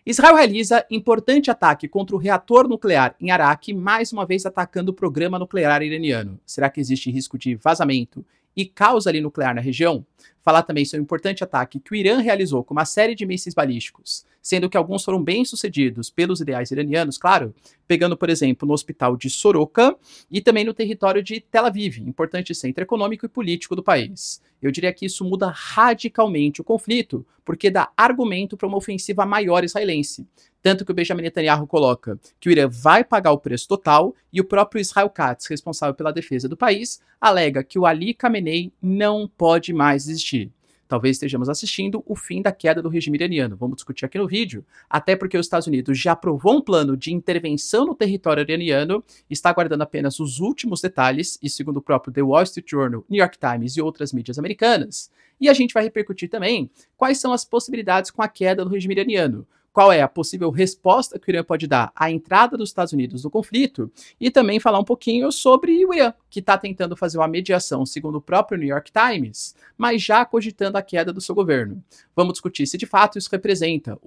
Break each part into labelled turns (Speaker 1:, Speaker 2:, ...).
Speaker 1: Israel realiza importante ataque contra o reator nuclear em Arak, mais uma vez atacando o programa nuclear iraniano. Será que existe risco de vazamento e caos ali nuclear na região? Falar também sobre o importante ataque que o Irã realizou com uma série de mísseis balísticos, sendo que alguns foram bem sucedidos pelos ideais iranianos, claro, pegando, por exemplo, no hospital de Soroka e também no território de Tel Aviv, importante centro econômico e político do país. Eu diria que isso muda radicalmente o conflito, porque dá argumento para uma ofensiva maior israelense. Tanto que o Benjamin Netanyahu coloca que o Irã vai pagar o preço total e o próprio Israel Katz, responsável pela defesa do país, alega que o Ali Khamenei não pode mais existir. Talvez estejamos assistindo o fim da queda do regime iraniano. Vamos discutir aqui no vídeo, até porque os Estados Unidos já aprovou um plano de intervenção no território iraniano, está aguardando apenas os últimos detalhes, e segundo o próprio The Wall Street Journal, New York Times e outras mídias americanas. E a gente vai repercutir também quais são as possibilidades com a queda do regime iraniano. Qual é a possível resposta que o Irã pode dar à entrada dos Estados Unidos no conflito, e também falar um pouquinho sobre o Irã, que está tentando fazer uma mediação, segundo o próprio New York Times, mas já cogitando a queda do seu governo. Vamos discutir se de fato isso representa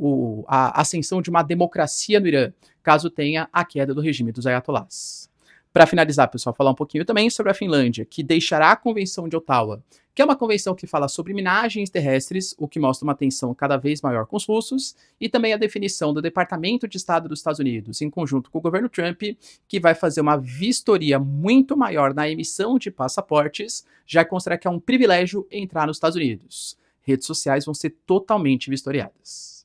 Speaker 1: a ascensão de uma democracia no Irã, caso tenha a queda do regime dos ayatollahs. Para finalizar, pessoal, falar um pouquinho também sobre a Finlândia, que deixará a Convenção de Ottawa, que é uma convenção que fala sobre minagens terrestres, o que mostra uma tensão cada vez maior com os russos, e também a definição do Departamento de Estado dos Estados Unidos, em conjunto com o governo Trump, que vai fazer uma vistoria muito maior na emissão de passaportes, já que considera que é um privilégio entrar nos Estados Unidos. Redes sociais vão ser totalmente vistoriadas.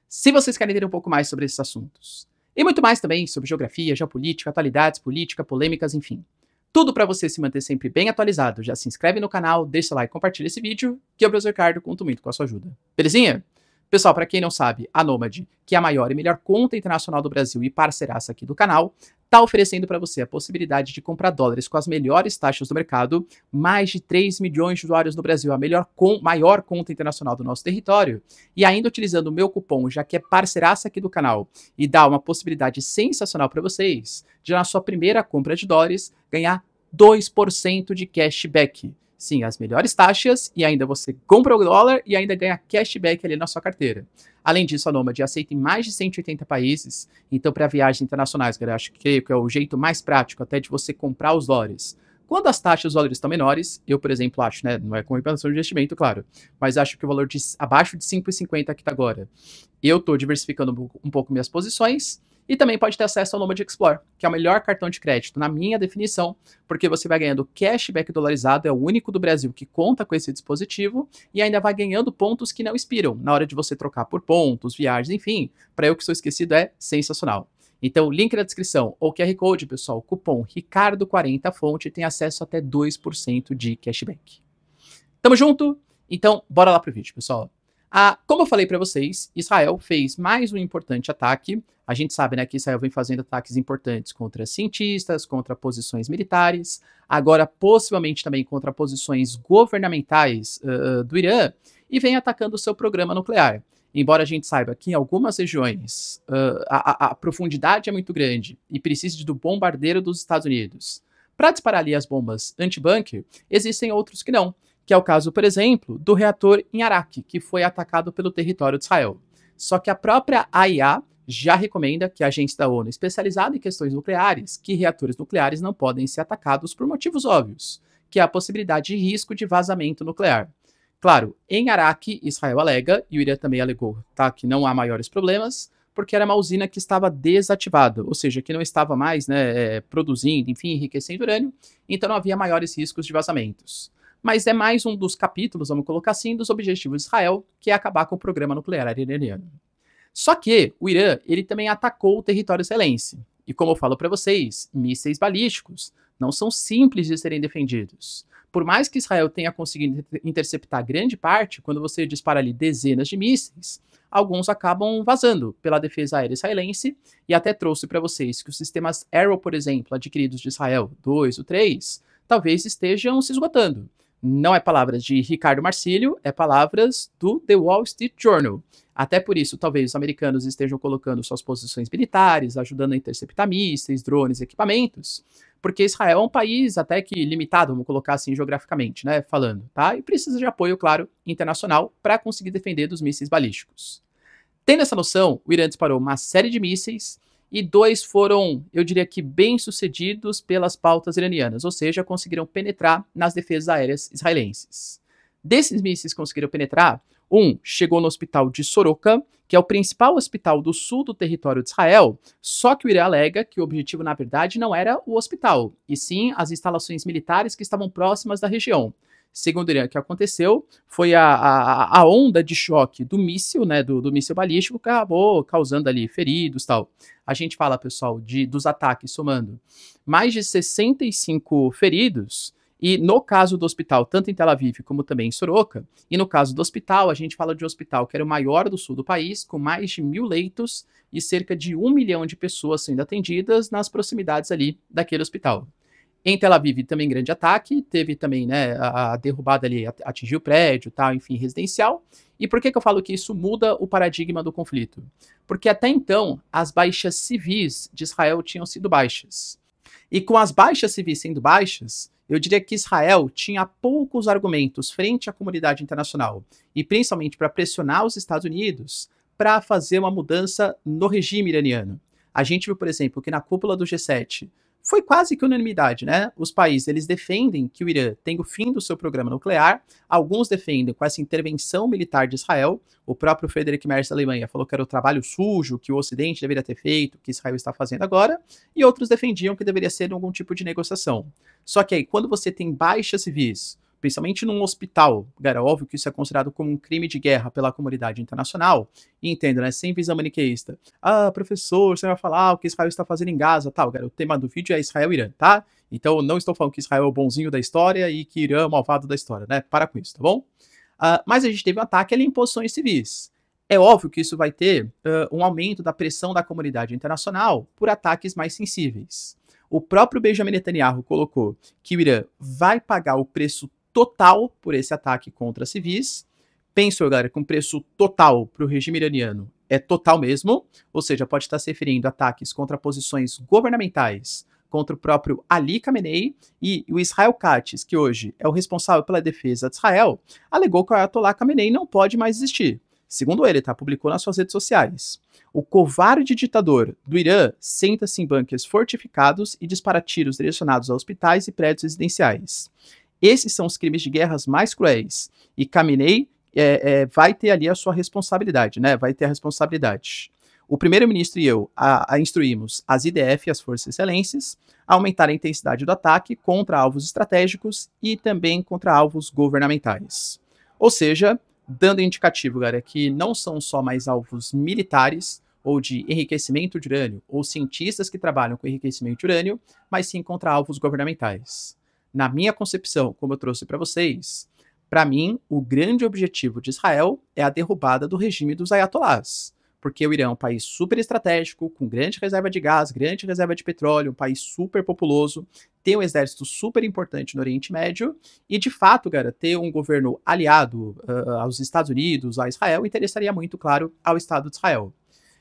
Speaker 1: Se vocês querem entender um pouco mais sobre esses assuntos, e muito mais também sobre geografia, geopolítica, atualidades, política, polêmicas, enfim. Tudo para você se manter sempre bem atualizado. Já se inscreve no canal, deixa o like, compartilha esse vídeo, que eu, professor Ricardo, conto muito com a sua ajuda. Belezinha? Pessoal, para quem não sabe, a Nomad, que é a maior e melhor conta internacional do Brasil e parceiraça aqui do canal, está oferecendo para você a possibilidade de comprar dólares com as melhores taxas do mercado, mais de 3 milhões de usuários no Brasil, a maior conta internacional do nosso território, e ainda utilizando o meu cupom, já que é parceiraça aqui do canal, e dá uma possibilidade sensacional para vocês, de na sua primeira compra de dólares, ganhar 2% de cashback. Sim, as melhores taxas, e ainda você compra o dólar e ainda ganha cashback ali na sua carteira. Além disso, a Nomad aceita em mais de 180 países, então para viagens internacionais, galera, acho que é o jeito mais prático até de você comprar os dólares. Quando as taxas dos dólares estão menores, eu, por exemplo, acho, né, não é com recomendação de investimento, claro, mas acho que o valor abaixo de 5,50 que está agora, eu estou diversificando um pouco minhas posições. E também pode ter acesso ao Nomad Explore, que é o melhor cartão de crédito, na minha definição, porque você vai ganhando cashback dolarizado, é o único do Brasil que conta com esse dispositivo, e ainda vai ganhando pontos que não expiram, na hora de você trocar por pontos, viagens, enfim, para eu que sou esquecido é sensacional. Então, link na descrição, ou QR Code, pessoal, cupom Ricardo40 fonte, tem acesso até 2% de cashback. Tamo junto? Então, bora lá pro vídeo, pessoal. Como eu falei para vocês, Israel fez mais um importante ataque. A gente sabe, né, que Israel vem fazendo ataques importantes contra cientistas, contra posições militares, agora possivelmente também contra posições governamentais do Irã, e vem atacando o seu programa nuclear. Embora a gente saiba que em algumas regiões a profundidade é muito grande e precise do bombardeiro dos Estados Unidos para disparar ali as bombas anti-bunker, existem outros que não. Que é o caso, por exemplo, do reator em Arak, que foi atacado pelo território de Israel. Só que a própria AIA já recomenda, que é a agência da ONU especializada em questões nucleares, que reatores nucleares não podem ser atacados por motivos óbvios, que é a possibilidade de risco de vazamento nuclear. Claro, em Arak, Israel alega, e o Irã também alegou, tá, que não há maiores problemas, porque era uma usina que estava desativada, ou seja, que não estava mais, né, produzindo, enfim, enriquecendo urânio, então não havia maiores riscos de vazamentos. Mas é mais um dos capítulos, vamos colocar assim, dos objetivos de Israel, que é acabar com o programa nuclear iraniano. Só que o Irã, ele também atacou o território israelense. E como eu falo para vocês, mísseis balísticos não são simples de serem defendidos. Por mais que Israel tenha conseguido interceptar grande parte, quando você dispara ali dezenas de mísseis, alguns acabam vazando pela defesa aérea israelense, e até trouxe para vocês que os sistemas Arrow, por exemplo, adquiridos de Israel, 2 ou 3, talvez estejam se esgotando. Não é palavras de Ricardo Marcílio, é palavras do The Wall Street Journal. Até por isso, talvez os americanos estejam colocando suas posições militares, ajudando a interceptar mísseis, drones, equipamentos, porque Israel é um país até que limitado, vamos colocar assim geograficamente, né, falando, tá? E precisa de apoio, claro, internacional para conseguir defender dos mísseis balísticos. Tendo essa noção, o Irã disparou uma série de mísseis e 2 foram, eu diria que, bem-sucedidos pelas pautas iranianas, ou seja, conseguiram penetrar nas defesas aéreas israelenses. Desses mísseis que conseguiram penetrar, um chegou no hospital de Soroka, que é o principal hospital do sul do território de Israel, só que o Irã alega que o objetivo, na verdade, não era o hospital, e sim as instalações militares que estavam próximas da região. Segundo o Irã, o que aconteceu foi a onda de choque do míssil, né, do míssil balístico, que acabou causando ali feridos e tal. A gente fala, pessoal, dos ataques somando mais de 65 feridos, e no caso do hospital, tanto em Tel Aviv como também em Soroka, e no caso do hospital, a gente fala de um hospital que era o maior do sul do país, com mais de 1.000 leitos e cerca de 1 milhão de pessoas sendo atendidas nas proximidades ali daquele hospital. Em Tel Aviv também grande ataque, teve também, né, a derrubada ali, atingiu o prédio, tal, enfim, residencial. E por que eu falo que isso muda o paradigma do conflito? Porque até então, as baixas civis de Israel tinham sido baixas. E com as baixas civis sendo baixas, eu diria que Israel tinha poucos argumentos frente à comunidade internacional, e principalmente para pressionar os Estados Unidos para fazer uma mudança no regime iraniano. A gente viu, por exemplo, que na cúpula do G7 foi quase que unanimidade, né? Os países, eles defendem que o Irã tenha o fim do seu programa nuclear, alguns defendem com essa intervenção militar de Israel, o próprio Friedrich Merz da Alemanha falou que era o trabalho sujo que o Ocidente deveria ter feito, que Israel está fazendo agora, e outros defendiam que deveria ser algum tipo de negociação. Só que aí, quando você tem baixas civis, principalmente num hospital, é óbvio que isso é considerado como um crime de guerra pela comunidade internacional, e entendo, né, sem visão maniqueísta. Ah, professor, você vai falar o que Israel está fazendo em Gaza, tal, o tema do vídeo é Israel e Irã, tá? Então não estou falando que Israel é o bonzinho da história e que Irã é o malvado da história, né? Para com isso, tá bom? Mas a gente teve um ataque ali em posições civis. É óbvio que isso vai ter um aumento da pressão da comunidade internacional por ataques mais sensíveis. O próprio Benjamin Netanyahu colocou que o Irã vai pagar o preço total por esse ataque contra civis. Penso, galera, que um preço total para o regime iraniano é total mesmo, ou seja, pode estar se referindo a ataques contra posições governamentais, contra o próprio Ali Khamenei, e o Israel Katz, que hoje é o responsável pela defesa de Israel, alegou que o Ayatollah Khamenei não pode mais existir. Segundo ele, tá? Publicou nas suas redes sociais. O covarde ditador do Irã senta-se em bunkers fortificados e dispara tiros direcionados a hospitais e prédios residenciais. Esses são os crimes de guerras mais cruéis. E Khamenei vai ter ali a sua responsabilidade, né? Vai ter a responsabilidade. O primeiro-ministro e eu instruímos as IDF e as forças israelenses a aumentar a intensidade do ataque contra alvos estratégicos e também contra alvos governamentais. Ou seja, dando indicativo, galera, que não são só mais alvos militares ou de enriquecimento de urânio, ou cientistas que trabalham com enriquecimento de urânio, mas sim contra alvos governamentais. Na minha concepção, como eu trouxe para vocês, para mim, o grande objetivo de Israel é a derrubada do regime dos ayatollahs, porque o Irã é um país super estratégico, com grande reserva de gás, grande reserva de petróleo, um país super populoso, tem um exército super importante no Oriente Médio, e de fato, cara, ter um governo aliado aos Estados Unidos, a Israel, interessaria muito, claro, ao Estado de Israel.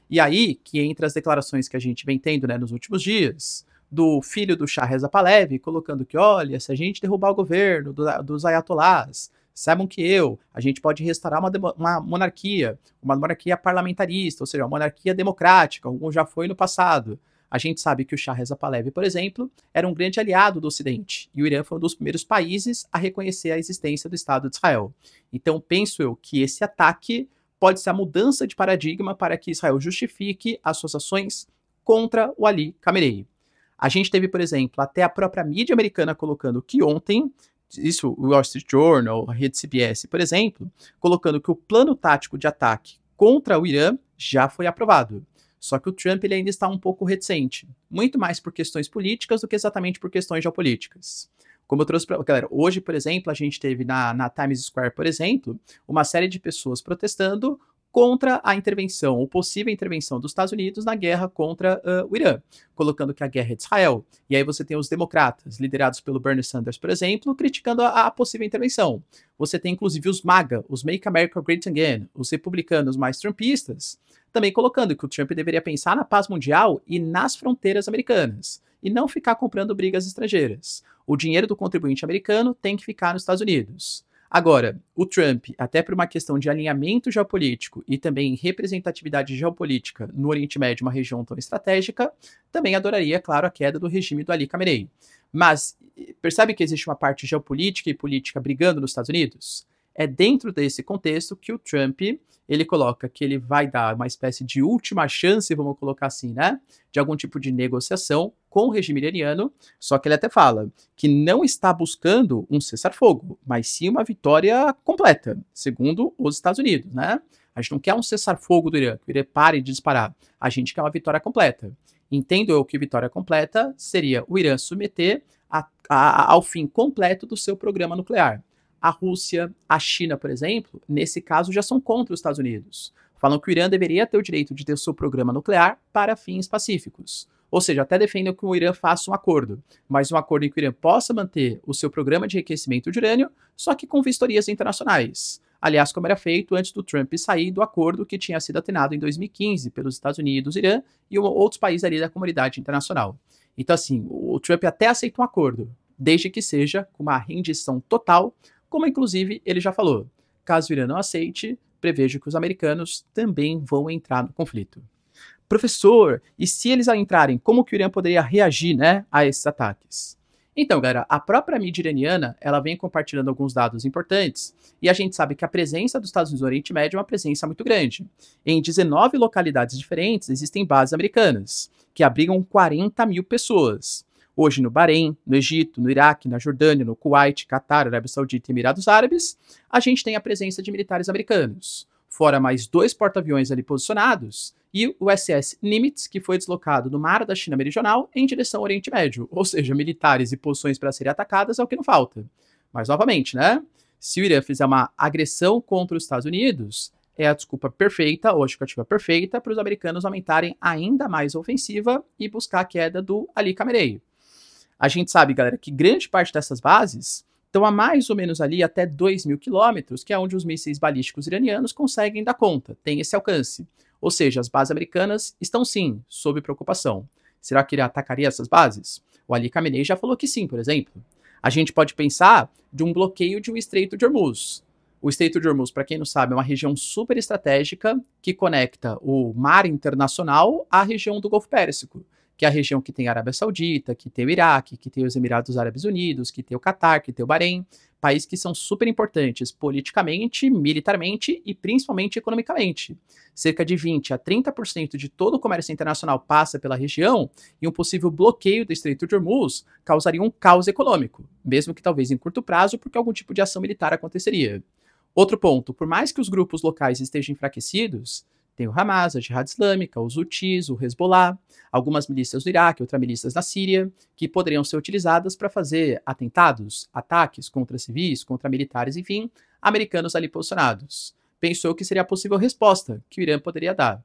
Speaker 1: E aí que entra as declarações que a gente vem tendo, né, nos últimos dias, do filho do Shah Reza Pahlavi, colocando que, olha, se a gente derrubar o governo dos ayatollahs, saibam que a gente pode restaurar uma monarquia parlamentarista, ou seja, uma monarquia democrática, como já foi no passado. A gente sabe que o Shah Reza Pahlavi, por exemplo, era um grande aliado do Ocidente, e o Irã foi um dos primeiros países a reconhecer a existência do Estado de Israel. Então, penso eu que esse ataque pode ser a mudança de paradigma para que Israel justifique as suas ações contra o Ali Khamenei. A gente teve, por exemplo, até a própria mídia americana colocando que ontem, isso o Wall Street Journal, a rede CBS, por exemplo, colocando que o plano tático de ataque contra o Irã já foi aprovado. Só que o Trump ele ainda está um pouco reticente, muito mais por questões políticas do que exatamente por questões geopolíticas. Como eu trouxe para galera, hoje, por exemplo, a gente teve na Times Square, por exemplo, uma série de pessoas protestando contra a intervenção, ou possível intervenção dos Estados Unidos na guerra contra o Irã, colocando que a guerra é de Israel. E aí você tem os democratas, liderados pelo Bernie Sanders, por exemplo, criticando a possível intervenção. Você tem, inclusive, os MAGA, os Make America Great Again, os republicanos mais trumpistas, também colocando que o Trump deveria pensar na paz mundial e nas fronteiras americanas, e não ficar comprando brigas estrangeiras. O dinheiro do contribuinte americano tem que ficar nos Estados Unidos. Agora, o Trump, até por uma questão de alinhamento geopolítico e também representatividade geopolítica no Oriente Médio, uma região tão estratégica, também adoraria, claro, a queda do regime do Ali Khamenei. Mas percebe que existe uma parte geopolítica e política brigando nos Estados Unidos? É dentro desse contexto que o Trump, ele coloca que ele vai dar uma espécie de última chance, vamos colocar assim, né, de algum tipo de negociação com o regime iraniano, só que ele até fala que não está buscando um cessar-fogo, mas sim uma vitória completa, segundo os Estados Unidos, né? A gente não quer um cessar-fogo do Irã, que o Irã pare de disparar, a gente quer uma vitória completa. Entendo eu que vitória completa seria o Irã submeter ao fim completo do seu programa nuclear. A Rússia, a China, por exemplo, nesse caso já são contra os Estados Unidos. Falam que o Irã deveria ter o direito de ter o seu programa nuclear para fins pacíficos. Ou seja, até defendem que o Irã faça um acordo, mas um acordo em que o Irã possa manter o seu programa de enriquecimento de urânio, só que com vistorias internacionais. Aliás, como era feito antes do Trump sair do acordo que tinha sido assinado em 2015 pelos Estados Unidos, Irã e outros países ali da comunidade internacional. Então, assim, o Trump até aceita um acordo, desde que seja com uma rendição total, como inclusive ele já falou. Caso o Irã não aceite, prevejo que os americanos também vão entrar no conflito. Professor, e se eles entrarem, como que o Irã poderia reagir, né, a esses ataques? Então, galera, a própria mídia iraniana, ela vem compartilhando alguns dados importantes, e a gente sabe que a presença dos Estados Unidos no Oriente Médio é uma presença muito grande. Em 19 localidades diferentes existem bases americanas, que abrigam 40 mil pessoas. Hoje no Bahrein, no Egito, no Iraque, na Jordânia, no Kuwait, Catar, Arábia Saudita e Emirados Árabes, a gente tem a presença de militares americanos. Fora mais 2 porta-aviões ali posicionados, e o USS Nimitz, que foi deslocado do mar da China Meridional em direção ao Oriente Médio. Ou seja, militares e posições para serem atacadas é o que não falta. Mas, novamente, né? Se o Irã fizer uma agressão contra os Estados Unidos, é a desculpa perfeita, ou a justificativa perfeita, para os americanos aumentarem ainda mais a ofensiva e buscar a queda do Ali Khamenei. A gente sabe, galera, que grande parte dessas bases estão a mais ou menos ali até 2.000 quilômetros, que é onde os mísseis balísticos iranianos conseguem dar conta, tem esse alcance. Ou seja, as bases americanas estão sim sob preocupação. Será que ele atacaria essas bases? O Ali Khamenei já falou que sim, por exemplo. A gente pode pensar de um bloqueio de um Estreito de Hormuz. O Estreito de Hormuz, para quem não sabe, é uma região super estratégica que conecta o mar internacional à região do Golfo Pérsico, que é a região que tem a Arábia Saudita, que tem o Iraque, que tem os Emirados Árabes Unidos, que tem o Catar, que tem o Bahrein, países que são super importantes politicamente, militarmente e principalmente economicamente. Cerca de 20 a 30% de todo o comércio internacional passa pela região e um possível bloqueio do Estreito de Hormuz causaria um caos econômico, mesmo que talvez em curto prazo, porque algum tipo de ação militar aconteceria. Outro ponto, por mais que os grupos locais estejam enfraquecidos, tem o Hamas, a Jihad Islâmica, os Houthis, o Hezbollah, algumas milícias do Iraque, outras milícias na Síria, que poderiam ser utilizadas para fazer atentados, ataques contra civis, contra militares, enfim, americanos ali posicionados. Pensou que seria a possível resposta que o Irã poderia dar.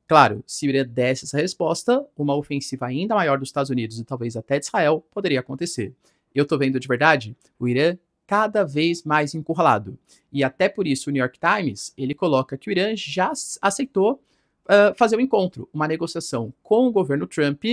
Speaker 1: Claro, se o Irã desse essa resposta, uma ofensiva ainda maior dos Estados Unidos e talvez até de Israel poderia acontecer. Eu tô vendo de verdade o Irã cada vez mais encurralado. E até por isso o New York Times, ele coloca que o Irã já aceitou fazer um encontro, uma negociação com o governo Trump,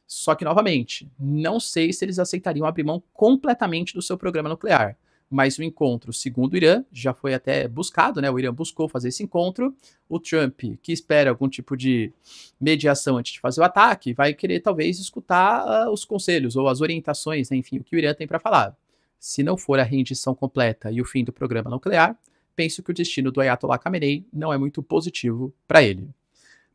Speaker 1: só que, novamente, não sei se eles aceitariam abrir mão completamente do seu programa nuclear. Mas o encontro, segundo o Irã, já foi até buscado, né? O Irã buscou fazer esse encontro. O Trump, que espera algum tipo de mediação antes de fazer o ataque, vai querer talvez escutar os conselhos ou as orientações, né? Enfim, o que o Irã tem para falar. Se não for a rendição completa e o fim do programa nuclear, penso que o destino do Ayatollah Khamenei não é muito positivo para ele.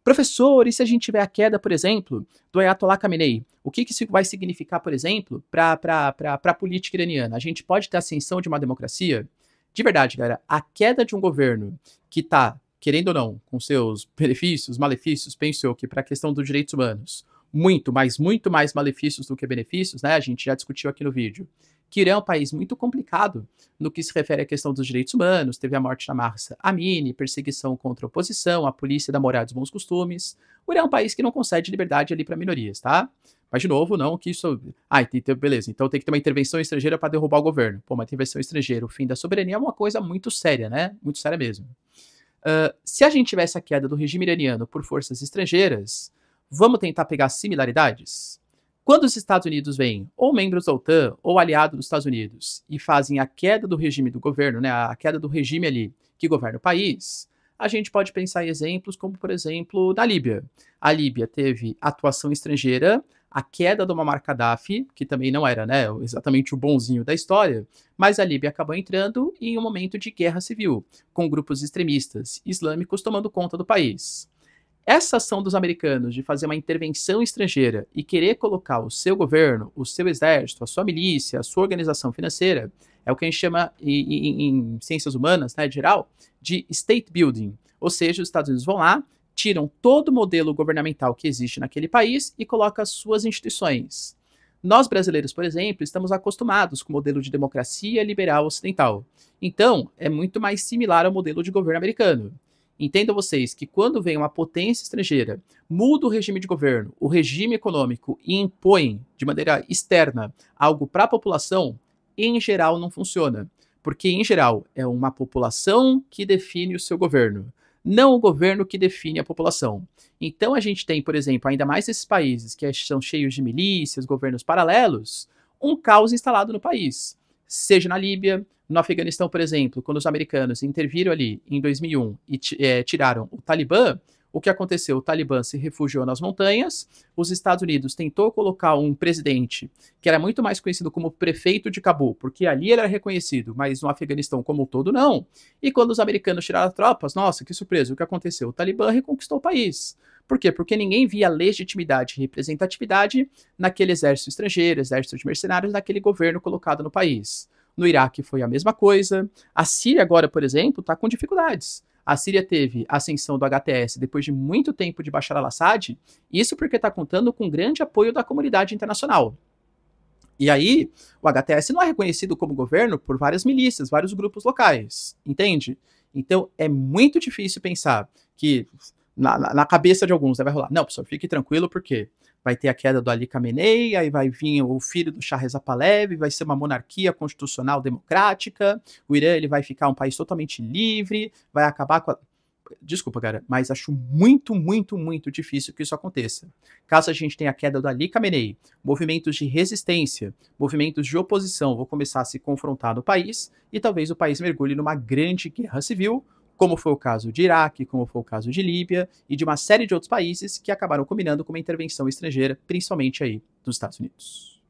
Speaker 1: Professor, e se a gente tiver a queda, por exemplo, do Ayatollah Khamenei? O que isso vai significar, por exemplo, para a política iraniana? A gente pode ter a ascensão de uma democracia? De verdade, galera, a queda de um governo que está, querendo ou não, com seus benefícios, malefícios, penso eu que para a questão dos direitos humanos, muito mais malefícios do que benefícios, né? A gente já discutiu aqui no vídeo. Que Irã é um país muito complicado no que se refere à questão dos direitos humanos, teve a morte da Mahsa Amini, perseguição contra a oposição, a polícia da moral e dos bons costumes. O Irã é um país que não concede liberdade ali para minorias, tá? Mas, de novo, não que isso... beleza, então tem que ter uma intervenção estrangeira para derrubar o governo. Pô, uma intervenção estrangeira, o fim da soberania é uma coisa muito séria, né? Muito séria mesmo. Se a gente tivesse a queda do regime iraniano por forças estrangeiras, vamos tentar pegar similaridades? Quando os Estados Unidos vêm ou membros da OTAN ou aliados dos Estados Unidos e fazem a queda do regime do governo, né, a queda do regime ali que governa o país, a gente pode pensar em exemplos como, por exemplo, na Líbia. A Líbia teve atuação estrangeira, a queda do Muammar Gaddafi, que também não era, né, exatamente o bonzinho da história, mas a Líbia acabou entrando em um momento de guerra civil, com grupos extremistas islâmicos tomando conta do país. Essa ação dos americanos de fazer uma intervenção estrangeira e querer colocar o seu governo, o seu exército, a sua milícia, a sua organização financeira, é o que a gente chama em ciências humanas, né, de geral, de state building. Ou seja, os Estados Unidos vão lá, tiram todo o modelo governamental que existe naquele país e colocam as suas instituições. Nós brasileiros, por exemplo, estamos acostumados com o modelo de democracia liberal ocidental. Então, é muito mais similar ao modelo de governo americano. Entendam vocês que quando vem uma potência estrangeira, muda o regime de governo, o regime econômico e impõe de maneira externa algo para a população, em geral não funciona. Porque, em geral, é uma população que define o seu governo, não o governo que define a população. Então a gente tem, por exemplo, ainda mais esses países que são cheios de milícias, governos paralelos, um caos instalado no país. Seja na Líbia, no Afeganistão, por exemplo, quando os americanos interviram ali em 2001 e tiraram o Talibã, o que aconteceu? O Talibã se refugiou nas montanhas, os Estados Unidos tentou colocar um presidente que era muito mais conhecido como prefeito de Cabul, porque ali ele era reconhecido, mas no Afeganistão como um todo não. E quando os americanos tiraram as tropas, nossa, que surpresa, o que aconteceu? O Talibã reconquistou o país. Por quê? Porque ninguém via legitimidade e representatividade naquele exército estrangeiro, exército de mercenários, naquele governo colocado no país. No Iraque foi a mesma coisa. A Síria agora, por exemplo, está com dificuldades. A Síria teve a ascensão do HTS depois de muito tempo de Bashar al-Assad, isso porque está contando com grande apoio da comunidade internacional. E aí, o HTS não é reconhecido como governo por várias milícias, vários grupos locais, entende? Então, é muito difícil pensar que na cabeça de alguns, né, vai rolar. Não, pessoal, fique tranquilo, porque vai ter a queda do Ali Khamenei, aí vai vir o filho do Shah Reza Pahlavi, vai ser uma monarquia constitucional democrática, o Irã ele vai ficar um país totalmente livre, vai acabar com a... Desculpa, cara, mas acho muito, muito, muito difícil que isso aconteça. Caso a gente tenha a queda do Ali Khamenei, movimentos de resistência, movimentos de oposição vão começar a se confrontar no país, e talvez o país mergulhe numa grande guerra civil, como foi o caso de Iraque, como foi o caso de Líbia e de uma série de outros países que acabaram combinando com uma intervenção estrangeira, principalmente aí dos Estados Unidos.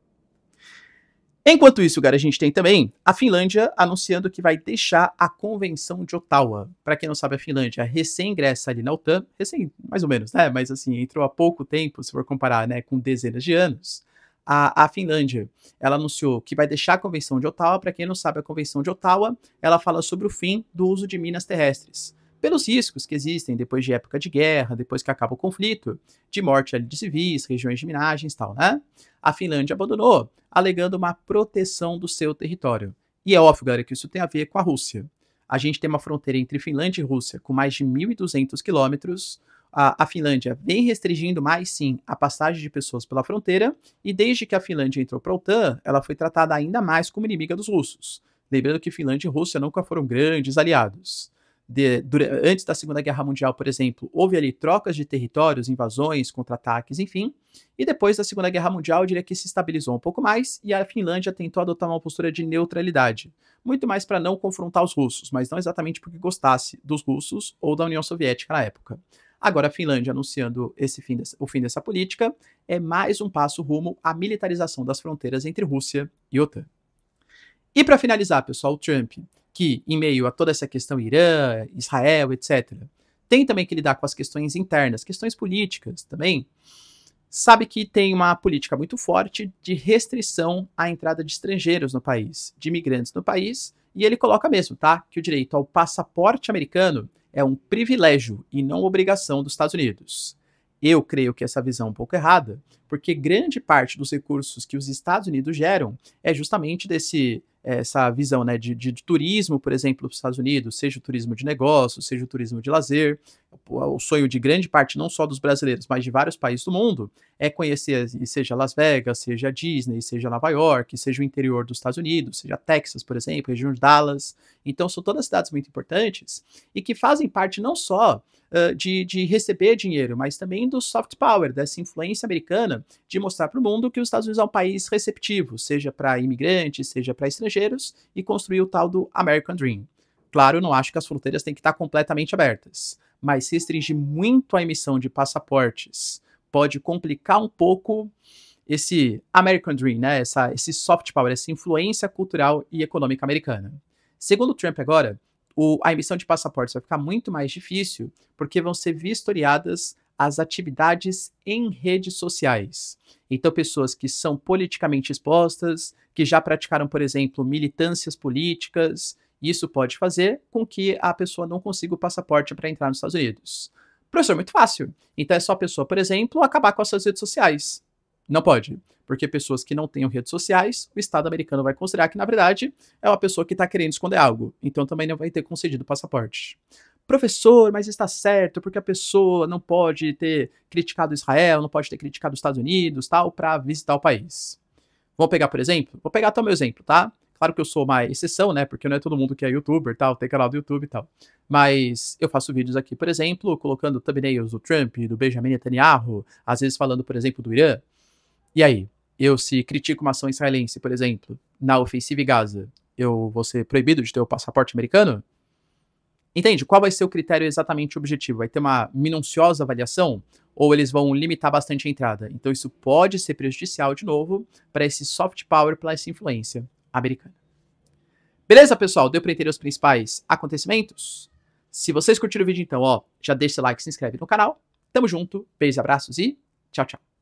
Speaker 1: Enquanto isso, cara, a gente tem também a Finlândia anunciando que vai deixar a Convenção de Ottawa. Para quem não sabe, a Finlândia recém-ingressa ali na OTAN, recém, mais ou menos, né? Mas assim, entrou há pouco tempo, se for comparar, né, com dezenas de anos. A Finlândia, ela anunciou que vai deixar a Convenção de Ottawa. Para quem não sabe, a Convenção de Ottawa, ela fala sobre o fim do uso de minas terrestres, pelos riscos que existem depois de época de guerra, depois que acaba o conflito, de morte de civis, regiões de minagens e tal, né? A Finlândia abandonou, alegando uma proteção do seu território. E é óbvio, galera, que isso tem a ver com a Rússia. A gente tem uma fronteira entre Finlândia e Rússia com mais de 1.200 quilômetros. A Finlândia vem restringindo mais, sim, a passagem de pessoas pela fronteira, e desde que a Finlândia entrou para a OTAN, ela foi tratada ainda mais como inimiga dos russos. Lembrando que Finlândia e Rússia nunca foram grandes aliados. Antes da Segunda Guerra Mundial, por exemplo, houve ali trocas de territórios, invasões, contra-ataques, enfim. E depois da Segunda Guerra Mundial, eu diria que se estabilizou um pouco mais, e a Finlândia tentou adotar uma postura de neutralidade. Muito mais para não confrontar os russos, mas não exatamente porque gostasse dos russos ou da União Soviética na época. Agora, a Finlândia anunciando o fim dessa política é mais um passo rumo à militarização das fronteiras entre Rússia e OTAN. E para finalizar, pessoal, o Trump, que em meio a toda essa questão Irã, Israel, etc., tem também que lidar com as questões internas, questões políticas também, sabe que tem uma política muito forte de restrição à entrada de estrangeiros no país, de imigrantes no país, e ele coloca mesmo, tá, que o direito ao passaporte americano é um privilégio e não obrigação dos Estados Unidos. Eu creio que essa visão é um pouco errada, porque grande parte dos recursos que os Estados Unidos geram é justamente essa visão, né, de turismo, por exemplo, dos Estados Unidos, seja o turismo de negócios, seja o turismo de lazer. o sonho de grande parte, não só dos brasileiros, mas de vários países do mundo, é conhecer, seja Las Vegas, seja Disney, seja Nova York, seja o interior dos Estados Unidos, seja Texas, por exemplo, região de Dallas. Então, são todas cidades muito importantes e que fazem parte não só de receber dinheiro, mas também do soft power, dessa influência americana de mostrar para o mundo que os Estados Unidos é um país receptivo, seja para imigrantes, seja para estrangeiros, e construir o tal do American Dream. Claro, não acho que as fronteiras têm que estar completamente abertas, mas se restringir muito a emissão de passaportes pode complicar um pouco esse American Dream, né? Esse soft power, essa influência cultural e econômica americana. Segundo o Trump agora, a emissão de passaportes vai ficar muito mais difícil porque vão ser vistoriadas as atividades em redes sociais. Então, pessoas que são politicamente expostas, que já praticaram, por exemplo, militâncias políticas, isso pode fazer com que a pessoa não consiga o passaporte para entrar nos Estados Unidos. Professor, muito fácil. Então é só a pessoa, por exemplo, acabar com as suas redes sociais. Não pode. Porque pessoas que não tenham redes sociais, o Estado americano vai considerar que, na verdade, é uma pessoa que está querendo esconder algo. Então também não vai ter concedido o passaporte. Professor, mas está certo, porque a pessoa não pode ter criticado Israel, não pode ter criticado os Estados Unidos, tal, para visitar o país. Vamos pegar, por exemplo? Vou pegar até o meu exemplo, tá? Claro que eu sou uma exceção, né? Porque não é todo mundo que é youtuber, tal, tem canal do YouTube e tal. Mas eu faço vídeos aqui, por exemplo, colocando thumbnails do Trump, do Benjamin Netanyahu, às vezes falando, por exemplo, do Irã. E aí, eu se critico uma ação israelense, por exemplo, na ofensiva em Gaza, eu vou ser proibido de ter o passaporte americano? Entende? Qual vai ser o critério exatamente objetivo? Vai ter uma minuciosa avaliação? Ou eles vão limitar bastante a entrada? Então isso pode ser prejudicial, de novo, para esse soft power, para essa influência americana. Beleza, pessoal? Deu para entender os principais acontecimentos? Se vocês curtiram o vídeo, então, ó, já deixa seu like, se inscreve no canal. Tamo junto, beijos, abraços e tchau, tchau.